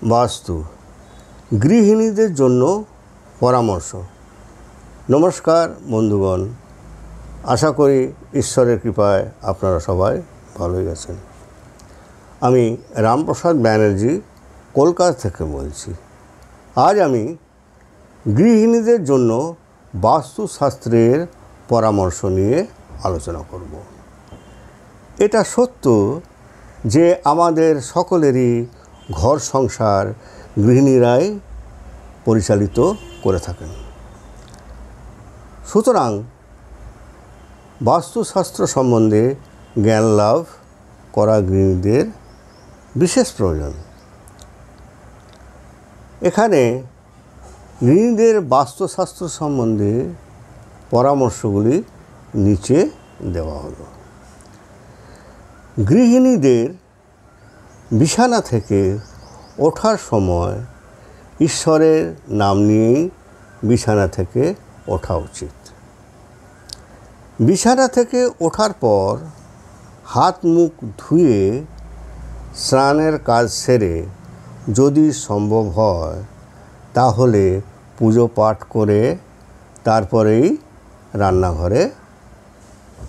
বাস্তু গৃহিণীদের জন্য পরামর্শ। নমস্কার বন্ধুগণ, আশা করি ঈশ্বরের কৃপায় আপনারা সবাই ভালোই আছেন। আমি রামপ্রসাদ ব্যানার্জি কলকাতা থেকে বলছি। আজ আমি গৃহিণীদের জন্য বাস্তুশাস্ত্রের পরামর্শ নিয়ে আলোচনা করব। এটা সত্য যে আমাদের সকলেরই ঘর সংসার গৃহিণীরাই পরিচালিত করে থাকেন। সুতরাং বাস্তুশাস্ত্র সম্বন্ধে জ্ঞান লাভ করা গৃহিণীদের বিশেষ প্রয়োজন। এখানে গৃহিণীদের বাস্তুশাস্ত্র সম্বন্ধে পরামর্শগুলি নিচে দেওয়া হলো। গৃহিণীদের বিছানা থেকে ওঠার সময় ঈশ্বরের নাম নিয়েই বিছানা থেকে ওঠা উচিত। বিছানা থেকে ওঠার পর হাত মুখ ধুয়ে স্নানের কাজ সেরে যদি সম্ভব হয় তাহলে পুজো পাঠ করে তারপরেই রান্নাঘরে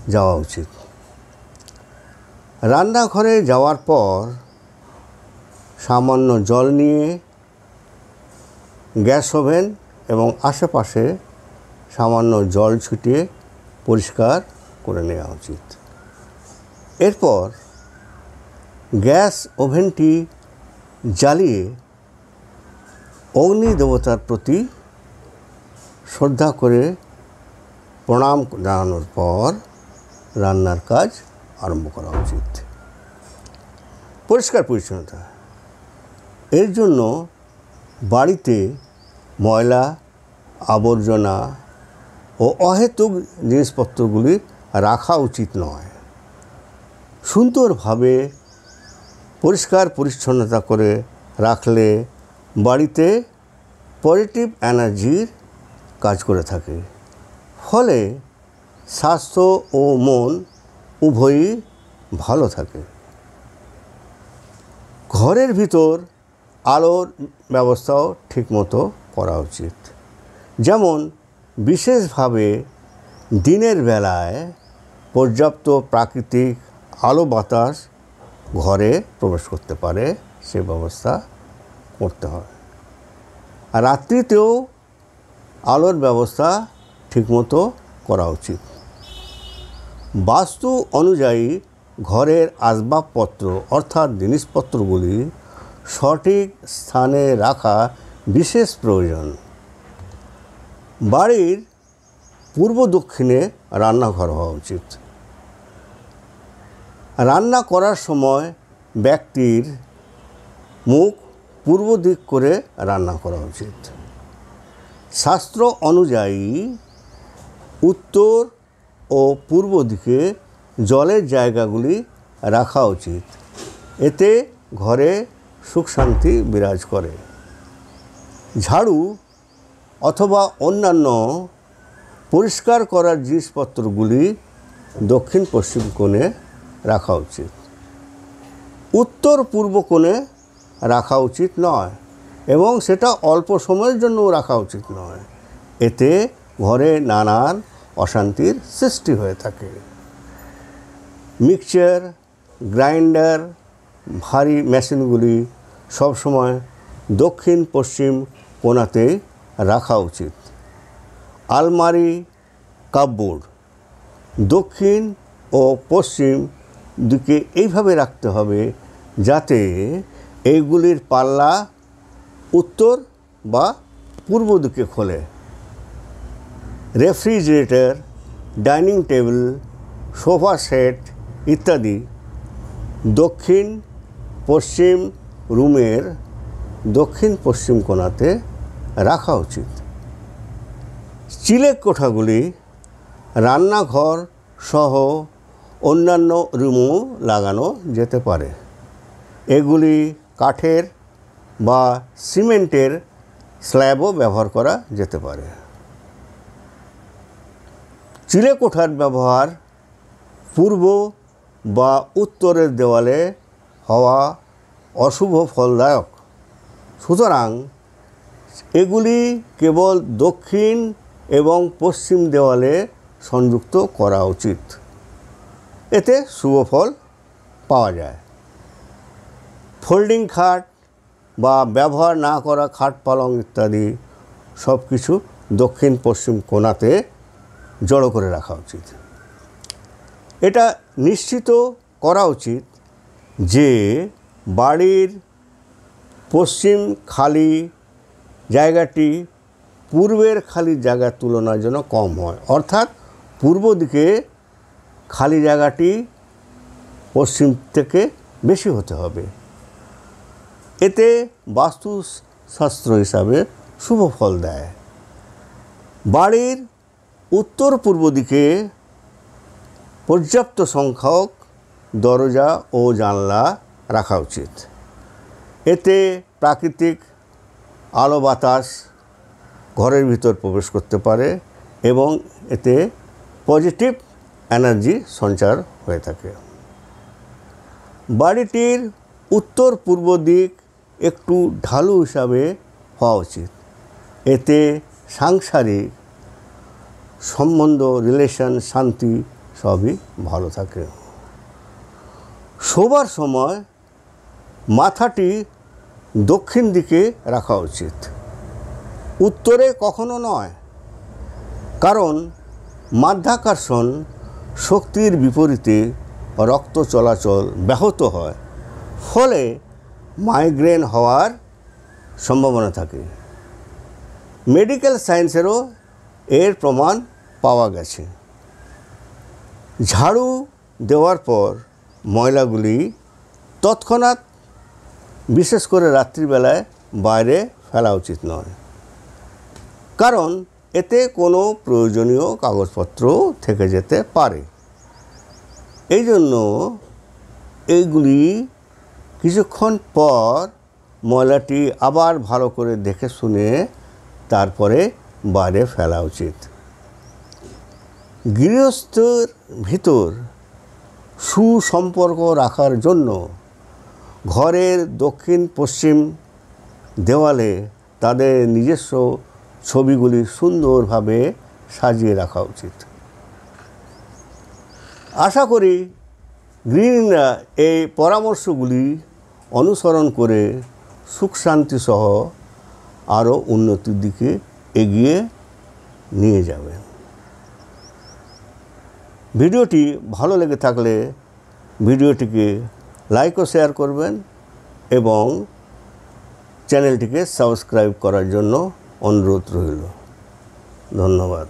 যাওয়া উচিত। রান্নাঘরে যাওয়ার পর সামান্য জল নিয়ে গ্যাস ওভেন এবং আশেপাশে সামান্য জল ছিটিয়ে পরিষ্কার করে নেওয়া উচিত। এরপর গ্যাস ওভেনটি জ্বালিয়ে অগ্নি দেবতার প্রতি শ্রদ্ধা করে প্রণাম জানানোর পর রান্নার কাজ আরম্ভ করা উচিত। পরিষ্কার পরিচ্ছন্নতা, এর জন্য বাড়িতে ময়লা আবর্জনা ও অহেতুক জিনিসপত্রগুলি রাখা উচিত নয়। সুন্দরভাবে পরিষ্কার পরিচ্ছন্নতা করে রাখলে বাড়িতে পজিটিভ এনার্জির কাজ করে থাকে, ফলে স্বাস্থ্য ও মন উভয়ই ভালো থাকে। ঘরের ভিতর আলোর ব্যবস্থাও ঠিকমতো করা উচিত। যেমন বিশেষভাবে দিনের বেলায় পর্যাপ্ত প্রাকৃতিক আলো বাতাস ঘরে প্রবেশ করতে পারে সে ব্যবস্থা করতে হয়। আর রাত্রিতেও আলোর ব্যবস্থা ঠিকমতো করা উচিত। বাস্তু অনুযায়ী ঘরের আসবাবপত্র অর্থাৎ জিনিসপত্রগুলি সঠিক স্থানে রাখা বিশেষ প্রয়োজন। বাড়ির পূর্ব দক্ষিণে রান্নাঘর হওয়া উচিত। রান্না করার সময় ব্যক্তির মুখ পূর্ব দিক করে রান্না করা উচিত। শাস্ত্র অনুযায়ী উত্তর ও পূর্ব দিকে জলের জায়গাগুলি রাখা উচিত। এতে ঘরে সুখ শান্তি বিরাজ করে। ঝাড়ু অথবা অন্যান্য পরিষ্কার করার জিনিসপত্রগুলি দক্ষিণ পশ্চিম কোণে রাখা উচিত। উত্তর পূর্ব কোণে রাখা উচিত নয় এবং সেটা অল্প সময়ের জন্য রাখা উচিত নয়। এতে ঘরে নানান অশান্তির সৃষ্টি হয়ে থাকে। মিক্সচার গ্রাইন্ডার ভারী মেশিনগুলি সবসময় দক্ষিণ পশ্চিম কোণাতে রাখা উচিত। আলমারি কাপবোর্ড দক্ষিণ ও পশ্চিম দিকে এইভাবে রাখতে হবে যাতে এইগুলির পাল্লা উত্তর বা পূর্ব দিকে খোলে। Refrigerator, dining table, sofa set ইত্যাদি দক্ষিণ পশ্চিম রুমের দক্ষিণ পশ্চিম কোণাতে রাখা উচিত। স্টিলের কোঠাগুলি রান্নাঘর সহ অন্যান্য রুমও লাগানো যেতে পারে। এগুলি কাঠের বা সিমেন্টের স্ল্যাবও ব্যবহার করা যেতে পারে। চিলে কোঠার ব্যবহার পূর্ব বা উত্তরের দেওয়ালে হওয়া অশুভ ফলদায়ক। সুতরাং এগুলি কেবল দক্ষিণ এবং পশ্চিম দেওয়ালে সংযুক্ত করা উচিত। এতে শুভ ফল পাওয়া যায়। ফোল্ডিং খাট বা ব্যবহার না করা খাট পালং ইত্যাদি সব কিছু দক্ষিণ পশ্চিম কোণাতে জড়ো করে রাখা উচিত। এটা নিশ্চিত করা উচিত যে বাড়ির পশ্চিম খালি জায়গাটি পূর্বের খালি জায়গার তুলনায় যেন কম হয়, অর্থাৎ পূর্ব দিকে খালি জায়গাটি পশ্চিম থেকে বেশি হতে হবে। এতে বাস্তুশাস্ত্র হিসাবে শুভ ফল দেয়। বাড়ির উত্তর পূর্ব দিকে পর্যাপ্ত সংখ্যক দরজা ও জানলা রাখা উচিত। এতে প্রাকৃতিক আলো বাতাস ঘরের ভিতর প্রবেশ করতে পারে এবং এতে পজিটিভ এনার্জি সঞ্চার হয়ে থাকে। বাড়িটির উত্তর পূর্ব দিক একটু ঢালু হিসাবে হওয়া উচিত। এতে সাংসারিক সম্বন্ধ, রিলেশন, শান্তি সবই ভালো থাকে। শোবার সময় মাথাটি দক্ষিণ দিকে রাখা উচিত, উত্তরে কখনো নয়, কারণ মাধ্যাকর্ষণ শক্তির বিপরীতে রক্ত চলাচল ব্যাহত হয়, ফলে মাইগ্রেন হওয়ার সম্ভাবনা থাকে। মেডিকেল সায়েন্সেরও এর প্রমাণ পাওয়া গেছে। ঝাড়ু দেওয়ার পর ময়লাগুলি তৎক্ষণাৎ, বিশেষ করে রাত্রিবেলায় বাইরে ফেলা উচিত নয়, কারণ এতে কোনো প্রয়োজনীয় কাগজপত্র থেকে যেতে পারে। এই জন্য এইগুলি কিছুক্ষণ পর ময়লাটি আবার ভালো করে দেখে শুনে তারপরে বাইরে ফেলা উচিত। গৃহস্থের ভিতর সুসম্পর্ক রাখার জন্য ঘরের দক্ষিণ পশ্চিম দেওয়ালে তাদের নিজস্ব ছবিগুলি সুন্দরভাবে সাজিয়ে রাখা উচিত। আশা করি গৃহিণীরা এই পরামর্শগুলি অনুসরণ করে সুখ শান্তি সহ আরও উন্নতির দিকে এগিয়ে নিয়ে যাবেন। ভিডিওটি ভালো লেগে থাকলে ভিডিওটিকে লাইক ও শেয়ার করবেন এবং চ্যানেলটিকে সাবস্ক্রাইব করার জন্য অনুরোধ রইল। ধন্যবাদ।